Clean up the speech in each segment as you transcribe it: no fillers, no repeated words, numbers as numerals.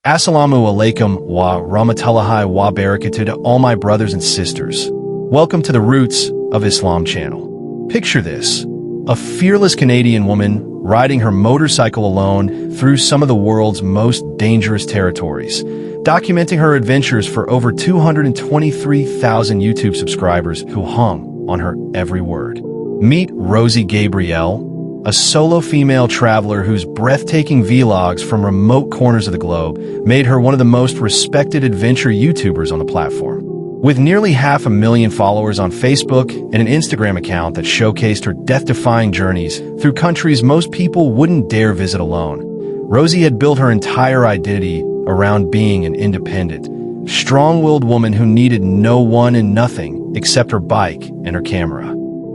Assalamu alaikum wa rahmatullahi wa barakatuh to all my brothers and sisters. Welcome to the Roots of Islam channel. Picture this, a fearless Canadian woman riding her motorcycle alone through some of the world's most dangerous territories, documenting her adventures for over 223,000 YouTube subscribers who hung on her every word. Meet Rosie Gabrielle, a solo female traveler whose breathtaking vlogs from remote corners of the globe made her one of the most respected adventure YouTubers on the platform. With nearly 500,000 followers on Facebook and an Instagram account that showcased her death-defying journeys through countries most people wouldn't dare visit alone, Rosie had built her entire identity around being an independent, strong-willed woman who needed no one and nothing except her bike and her camera.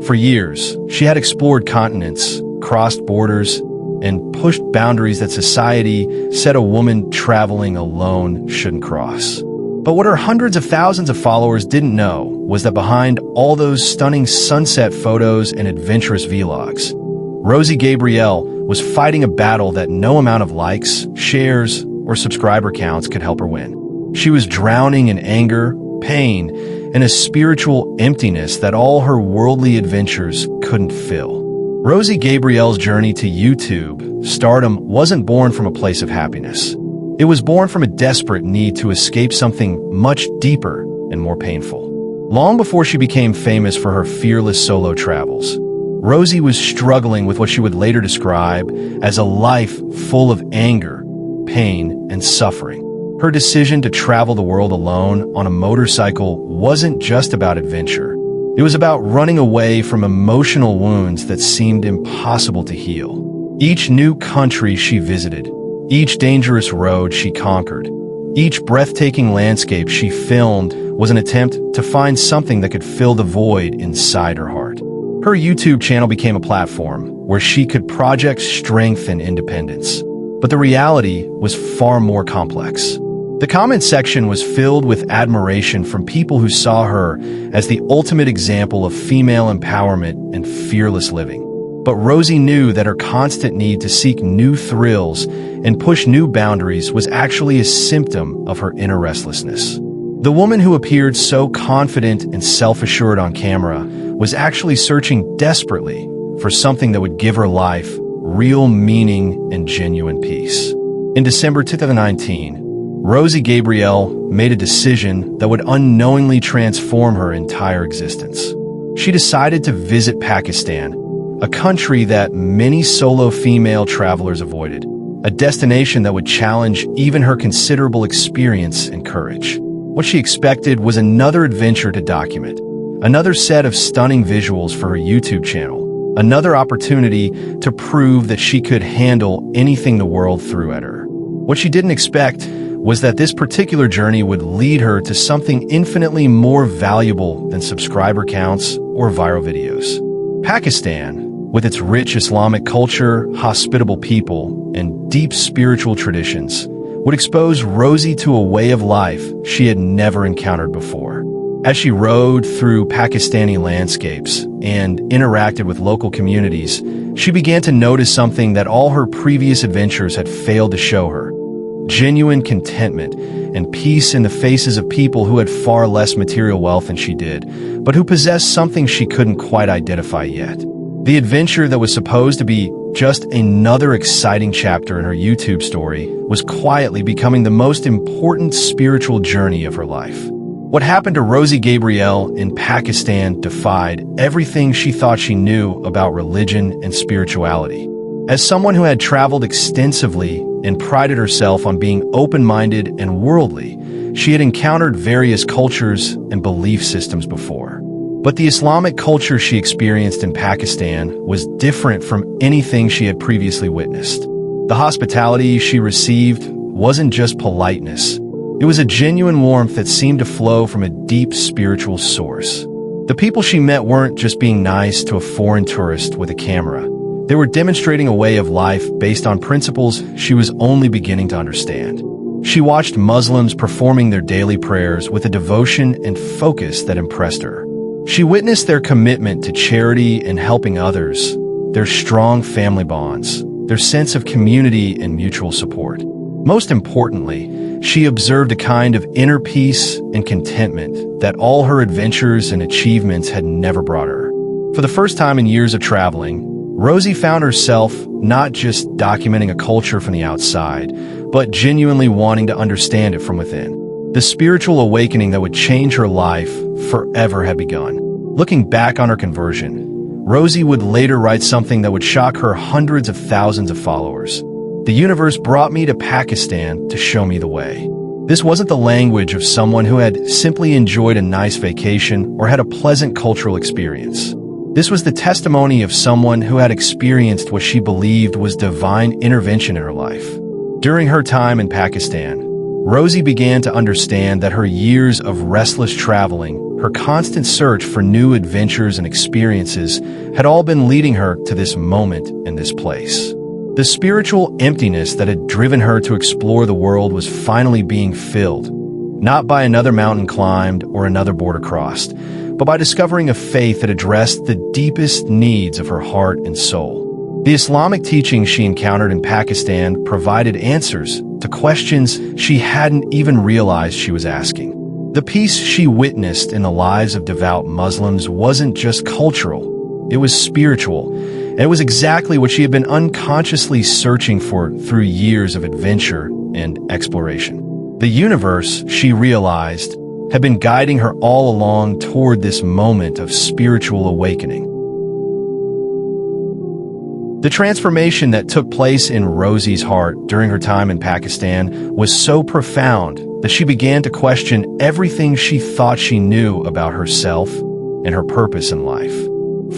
For years, she had explored continents, crossed borders, and pushed boundaries that society said a woman traveling alone shouldn't cross. But what her hundreds of thousands of followers didn't know was that behind all those stunning sunset photos and adventurous vlogs, Rosie Gabrielle was fighting a battle that no amount of likes, shares, or subscriber counts could help her win. She was drowning in anger, pain, and a spiritual emptiness that all her worldly adventures couldn't fill. Rosie Gabrielle's journey to YouTube stardom wasn't born from a place of happiness. It was born from a desperate need to escape something much deeper and more painful. Long before she became famous for her fearless solo travels, Rosie was struggling with what she would later describe as a life full of anger, pain, and suffering. Her decision to travel the world alone on a motorcycle wasn't just about adventure. It was about running away from emotional wounds that seemed impossible to heal. Each new country she visited, each dangerous road she conquered, each breathtaking landscape she filmed was an attempt to find something that could fill the void inside her heart. Her YouTube channel became a platform where she could project strength and independence. But the reality was far more complex. The comment section was filled with admiration from people who saw her as the ultimate example of female empowerment and fearless living. But Rosie knew that her constant need to seek new thrills and push new boundaries was actually a symptom of her inner restlessness. The woman who appeared so confident and self-assured on camera was actually searching desperately for something that would give her life real meaning and genuine peace. In December 2019, Rosie Gabrielle made a decision that would unknowingly transform her entire existence. She decided to visit Pakistan, a country that many solo female travelers avoided, a destination that would challenge even her considerable experience and courage. What she expected was another adventure to document, another set of stunning visuals for her YouTube channel, another opportunity to prove that she could handle anything the world threw at her. What she didn't expect was that this particular journey would lead her to something infinitely more valuable than subscriber counts or viral videos. Pakistan, with its rich Islamic culture, hospitable people, and deep spiritual traditions, would expose Rosie to a way of life she had never encountered before. As she rode through Pakistani landscapes and interacted with local communities, she began to notice something that all her previous adventures had failed to show her: genuine contentment and peace in the faces of people who had far less material wealth than she did, but who possessed something she couldn't quite identify yet. The adventure that was supposed to be just another exciting chapter in her YouTube story was quietly becoming the most important spiritual journey of her life. What happened to Rosie Gabrielle in Pakistan defied everything she thought she knew about religion and spirituality. As someone who had traveled extensively and prided herself on being open-minded and worldly, she had encountered various cultures and belief systems before. But the Islamic culture she experienced in Pakistan was different from anything she had previously witnessed. The hospitality she received wasn't just politeness. It was a genuine warmth that seemed to flow from a deep spiritual source. The people she met weren't just being nice to a foreign tourist with a camera. They were demonstrating a way of life based on principles she was only beginning to understand. She watched Muslims performing their daily prayers with a devotion and focus that impressed her. She witnessed their commitment to charity and helping others, their strong family bonds, their sense of community and mutual support. Most importantly, she observed a kind of inner peace and contentment that all her adventures and achievements had never brought her. For the first time in years of traveling, Rosie found herself not just documenting a culture from the outside, but genuinely wanting to understand it from within. The spiritual awakening that would change her life forever had begun. Looking back on her conversion, Rosie would later write something that would shock her hundreds of thousands of followers. The universe brought me to Pakistan to show me the way. This wasn't the language of someone who had simply enjoyed a nice vacation or had a pleasant cultural experience. This was the testimony of someone who had experienced what she believed was divine intervention in her life. During her time in Pakistan, Rosie began to understand that her years of restless traveling, her constant search for new adventures and experiences had all been leading her to this moment and this place. The spiritual emptiness that had driven her to explore the world was finally being filled, not by another mountain climbed or another border crossed, but by discovering a faith that addressed the deepest needs of her heart and soul. The Islamic teachings she encountered in Pakistan provided answers to questions she hadn't even realized she was asking. The peace she witnessed in the lives of devout Muslims wasn't just cultural, it was spiritual, and it was exactly what she had been unconsciously searching for through years of adventure and exploration. The universe, she realized, had been guiding her all along toward this moment of spiritual awakening. The transformation that took place in Rosie's heart during her time in Pakistan was so profound that she began to question everything she thought she knew about herself and her purpose in life.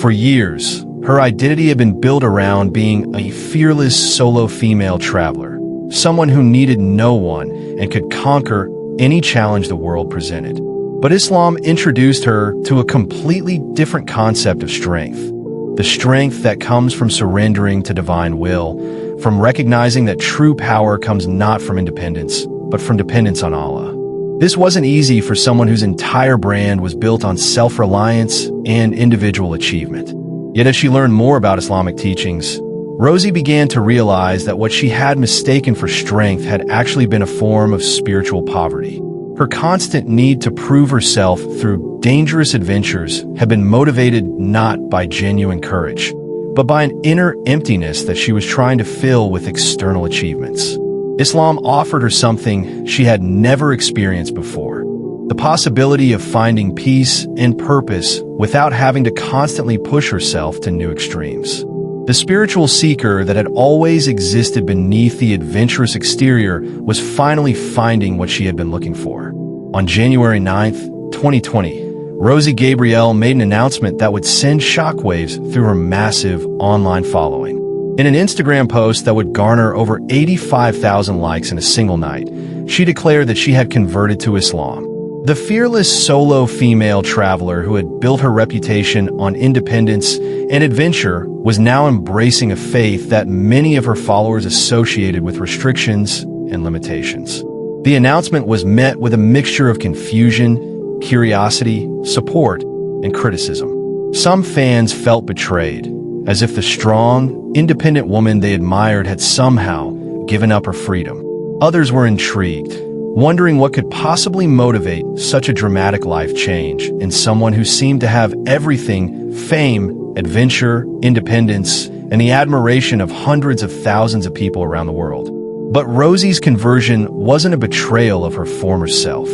For years, her identity had been built around being a fearless solo female traveler, someone who needed no one and could conquer any challenge the world presented. But Islam introduced her to a completely different concept of strength. The strength that comes from surrendering to divine will, from recognizing that true power comes not from independence, but from dependence on Allah. This wasn't easy for someone whose entire brand was built on self-reliance and individual achievement. Yet as she learned more about Islamic teachings, Rosie began to realize that what she had mistaken for strength had actually been a form of spiritual poverty. Her constant need to prove herself through dangerous adventures had been motivated not by genuine courage, but by an inner emptiness that she was trying to fill with external achievements. Islam offered her something she had never experienced before: the possibility of finding peace and purpose without having to constantly push herself to new extremes. The spiritual seeker that had always existed beneath the adventurous exterior was finally finding what she had been looking for. On January 9th, 2020, Rosie Gabrielle made an announcement that would send shockwaves through her massive online following. In an Instagram post that would garner over 85,000 likes in a single night, she declared that she had converted to Islam. The fearless solo female traveler who had built her reputation on independence and adventure was now embracing a faith that many of her followers associated with restrictions and limitations. The announcement was met with a mixture of confusion, curiosity, support, and criticism. Some fans felt betrayed, as if the strong, independent woman they admired had somehow given up her freedom. Others were intrigued, wondering what could possibly motivate such a dramatic life change in someone who seemed to have everything: fame, adventure, independence, and the admiration of hundreds of thousands of people around the world. But Rosie's conversion wasn't a betrayal of her former self.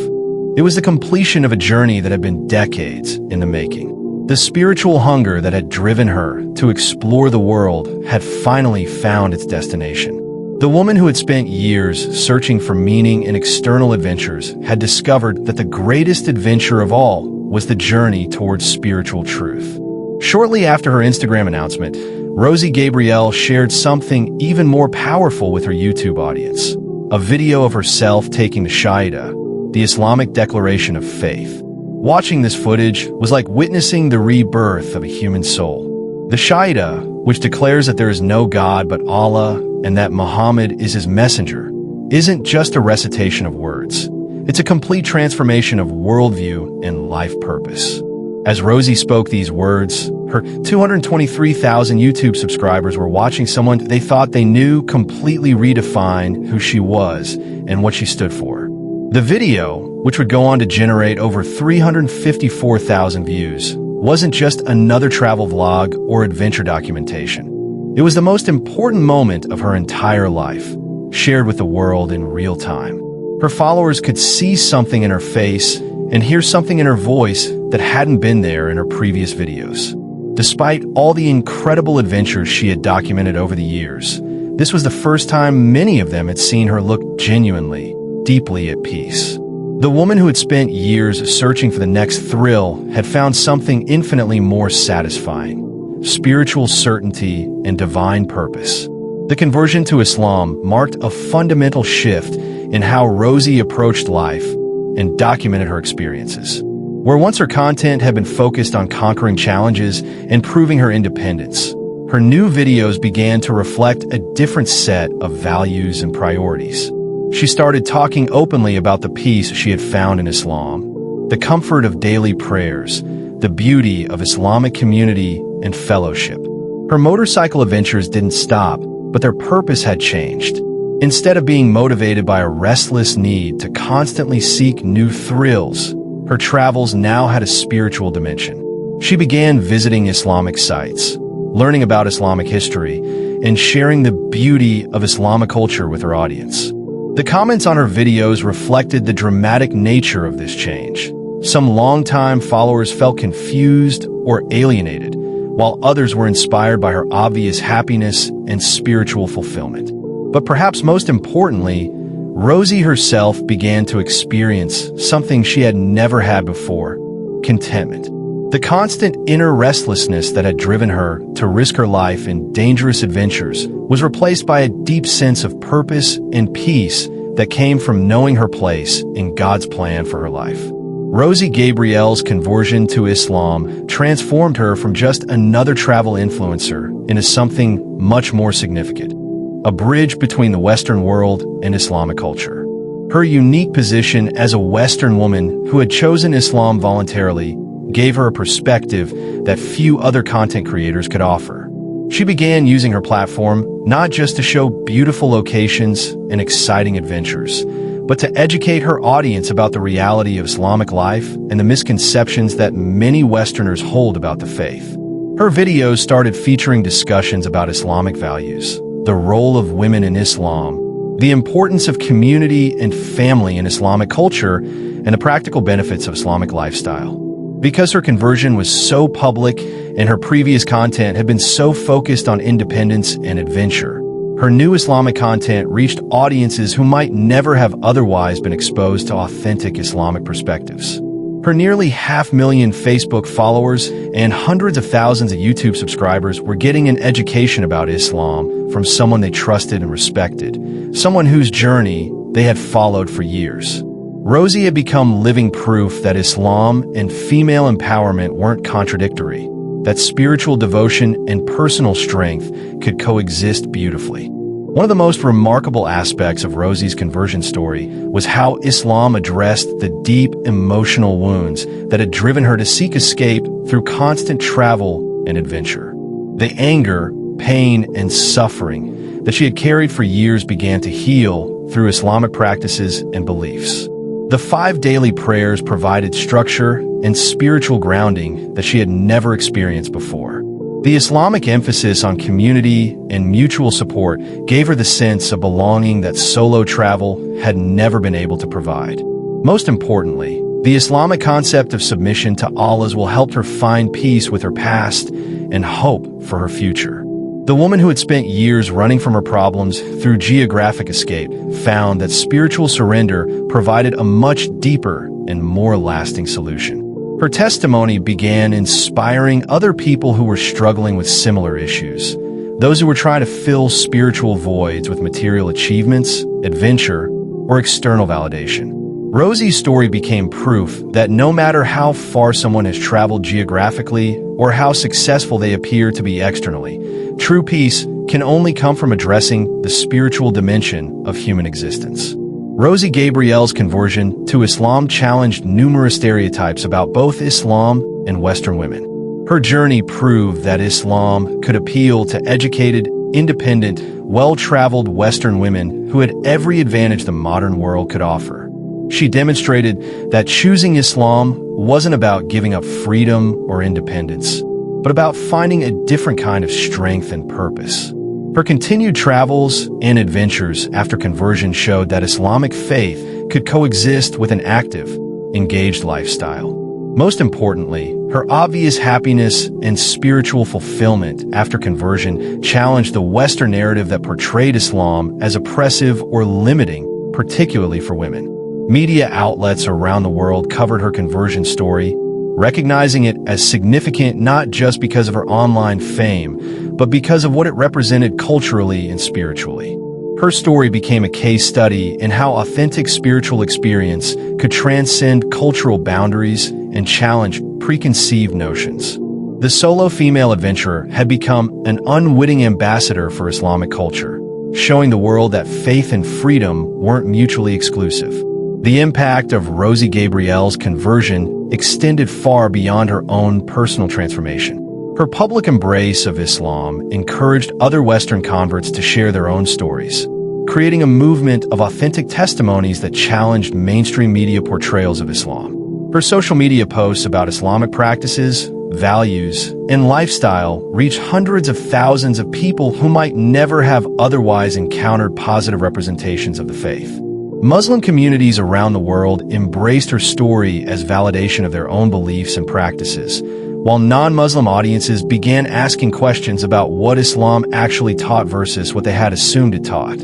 It was the completion of a journey that had been decades in the making. The spiritual hunger that had driven her to explore the world had finally found its destination. The woman who had spent years searching for meaning in external adventures had discovered that the greatest adventure of all was the journey towards spiritual truth. Shortly after her Instagram announcement, Rosie Gabrielle shared something even more powerful with her YouTube audience: a video of herself taking the Shahada, the Islamic declaration of faith. Watching this footage was like witnessing the rebirth of a human soul. The Shahada, which declares that there is no God but Allah and that Muhammad is his messenger, isn't just a recitation of words. It's a complete transformation of worldview and life purpose. As Rosie spoke these words, her 223,000 YouTube subscribers were watching someone they thought they knew completely redefine who she was and what she stood for. The video, which would go on to generate over 354,000 views, wasn't just another travel vlog or adventure documentation. It was the most important moment of her entire life, shared with the world in real time. Her followers could see something in her face and hear something in her voice that hadn't been there in her previous videos. Despite all the incredible adventures she had documented over the years, this was the first time many of them had seen her look genuinely, deeply at peace. The woman who had spent years searching for the next thrill had found something infinitely more satisfying: spiritual certainty and divine purpose. The conversion to Islam marked a fundamental shift in how Rosie approached life and documented her experiences. Where once her content had been focused on conquering challenges and proving her independence, her new videos began to reflect a different set of values and priorities. She started talking openly about the peace she had found in Islam, the comfort of daily prayers, the beauty of Islamic community and fellowship. Her motorcycle adventures didn't stop, but their purpose had changed. Instead of being motivated by a restless need to constantly seek new thrills, her travels now had a spiritual dimension. She began visiting Islamic sites, learning about Islamic history, and sharing the beauty of Islamic culture with her audience. The comments on her videos reflected the dramatic nature of this change. Some longtime followers felt confused or alienated, while others were inspired by her obvious happiness and spiritual fulfillment. But perhaps most importantly, Rosie herself began to experience something she had never had before: contentment. The constant inner restlessness that had driven her to risk her life in dangerous adventures was replaced by a deep sense of purpose and peace that came from knowing her place in God's plan for her life. Rosie Gabriel's conversion to Islam transformed her from just another travel influencer into something much more significant: a bridge between the Western world and Islamic culture. Her unique position as a Western woman who had chosen Islam voluntarily gave her a perspective that few other content creators could offer. She began using her platform not just to show beautiful locations and exciting adventures, but to educate her audience about the reality of Islamic life and the misconceptions that many Westerners hold about the faith. Her videos started featuring discussions about Islamic values, the role of women in Islam, the importance of community and family in Islamic culture, and the practical benefits of Islamic lifestyle. Because her conversion was so public and her previous content had been so focused on independence and adventure, her new Islamic content reached audiences who might never have otherwise been exposed to authentic Islamic perspectives. Her nearly 500,000 Facebook followers and hundreds of thousands of YouTube subscribers were getting an education about Islam from someone they trusted and respected, someone whose journey they had followed for years. Rosie had become living proof that Islam and female empowerment weren't contradictory, that spiritual devotion and personal strength could coexist beautifully. One of the most remarkable aspects of Rosie's conversion story was how Islam addressed the deep emotional wounds that had driven her to seek escape through constant travel and adventure. The anger, pain, and suffering that she had carried for years began to heal through Islamic practices and beliefs. The 5 daily prayers provided structure and spiritual grounding that she had never experienced before. The Islamic emphasis on community and mutual support gave her the sense of belonging that solo travel had never been able to provide. Most importantly, the Islamic concept of submission to Allah will help her find peace with her past and hope for her future. The woman who had spent years running from her problems through geographic escape found that spiritual surrender provided a much deeper and more lasting solution. Her testimony began inspiring other people who were struggling with similar issues, those who were trying to fill spiritual voids with material achievements, adventure, or external validation. Rosie's story became proof that no matter how far someone has traveled geographically or how successful they appear to be externally, true peace can only come from addressing the spiritual dimension of human existence. Rosie Gabriel's conversion to Islam challenged numerous stereotypes about both Islam and Western women. Her journey proved that Islam could appeal to educated, independent, well-traveled Western women who had every advantage the modern world could offer. She demonstrated that choosing Islam wasn't about giving up freedom or independence, but about finding a different kind of strength and purpose. Her continued travels and adventures after conversion showed that Islamic faith could coexist with an active, engaged lifestyle. Most importantly, her obvious happiness and spiritual fulfillment after conversion challenged the Western narrative that portrayed Islam as oppressive or limiting, particularly for women. Media outlets around the world covered her conversion story, recognizing it as significant not just because of her online fame, but because of what it represented culturally and spiritually. Her story became a case study in how authentic spiritual experience could transcend cultural boundaries and challenge preconceived notions. The solo female adventurer had become an unwitting ambassador for Islamic culture, showing the world that faith and freedom weren't mutually exclusive. The impact of Rosie Gabriel's conversion extended far beyond her own personal transformation. Her public embrace of Islam encouraged other Western converts to share their own stories, creating a movement of authentic testimonies that challenged mainstream media portrayals of Islam. Her social media posts about Islamic practices, values, and lifestyle reached hundreds of thousands of people who might never have otherwise encountered positive representations of the faith. Muslim communities around the world embraced her story as validation of their own beliefs and practices, while non-Muslim audiences began asking questions about what Islam actually taught versus what they had assumed it taught.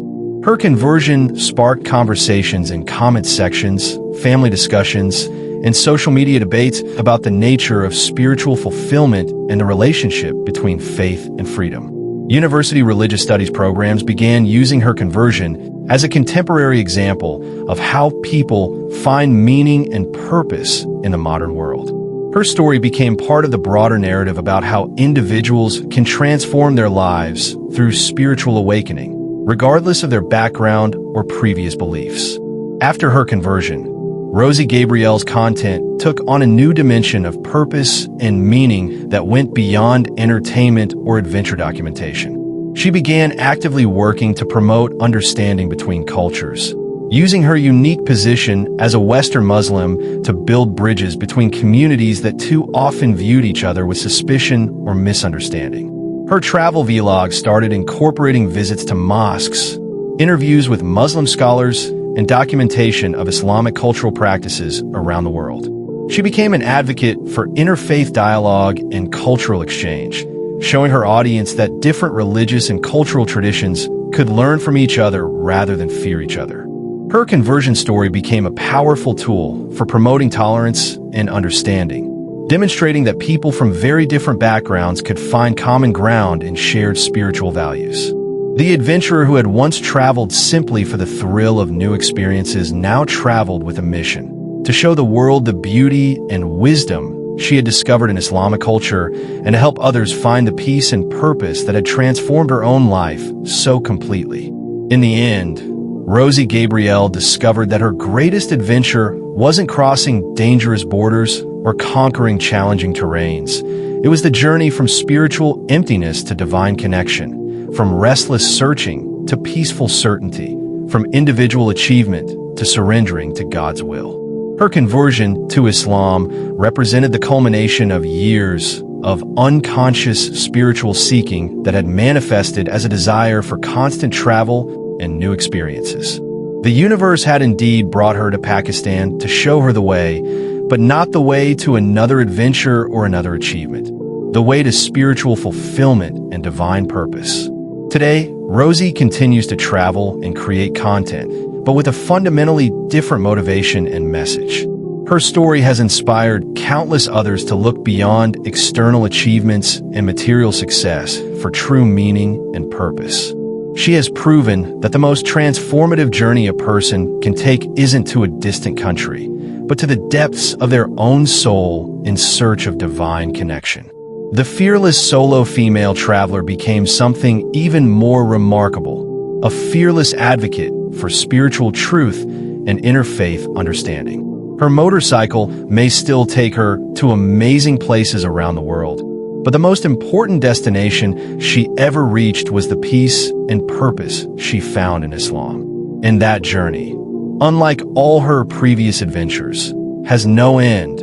Her conversion sparked conversations in comment sections, family discussions, and social media debates about the nature of spiritual fulfillment and the relationship between faith and freedom. University religious studies programs began using her conversion as a contemporary example of how people find meaning and purpose in the modern world. Her story became part of the broader narrative about how individuals can transform their lives through spiritual awakening, regardless of their background or previous beliefs. After her conversion, Rosie Gabriel's content took on a new dimension of purpose and meaning that went beyond entertainment or adventure documentation. She began actively working to promote understanding between cultures, using her unique position as a Western Muslim to build bridges between communities that too often viewed each other with suspicion or misunderstanding. Her travel vlogs started incorporating visits to mosques, interviews with Muslim scholars, and documentation of Islamic cultural practices around the world. She became an advocate for interfaith dialogue and cultural exchange, showing her audience that different religious and cultural traditions could learn from each other rather than fear each other. Her conversion story became a powerful tool for promoting tolerance and understanding, demonstrating that people from very different backgrounds could find common ground in shared spiritual values. The adventurer who had once traveled simply for the thrill of new experiences now traveled with a mission: to show the world the beauty and wisdom she had discovered in Islamic culture and to help others find the peace and purpose that had transformed her own life so completely. In the end, Rosie Gabriel discovered that her greatest adventure wasn't crossing dangerous borders or conquering challenging terrains. It was the journey from spiritual emptiness to divine connection, from restless searching to peaceful certainty, from individual achievement to surrendering to God's will. Her conversion to Islam represented the culmination of years of unconscious spiritual seeking that had manifested as a desire for constant travel and new experiences. The universe had indeed brought her to Pakistan to show her the way, but not the way to another adventure or another achievement, the way to spiritual fulfillment and divine purpose. Today, Rosie continues to travel and create content, but with a fundamentally different motivation and message. Her story has inspired countless others to look beyond external achievements and material success for true meaning and purpose. She has proven that the most transformative journey a person can take isn't to a distant country, but to the depths of their own soul in search of divine connection. The fearless solo female traveler became something even more remarkable, a fearless advocate for spiritual truth and interfaith understanding. Her motorcycle may still take her to amazing places around the world, but the most important destination she ever reached was the peace and purpose she found in Islam. In that journey, unlike all her previous adventures, has no end,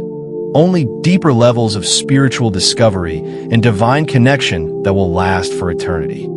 only deeper levels of spiritual discovery and divine connection that will last for eternity.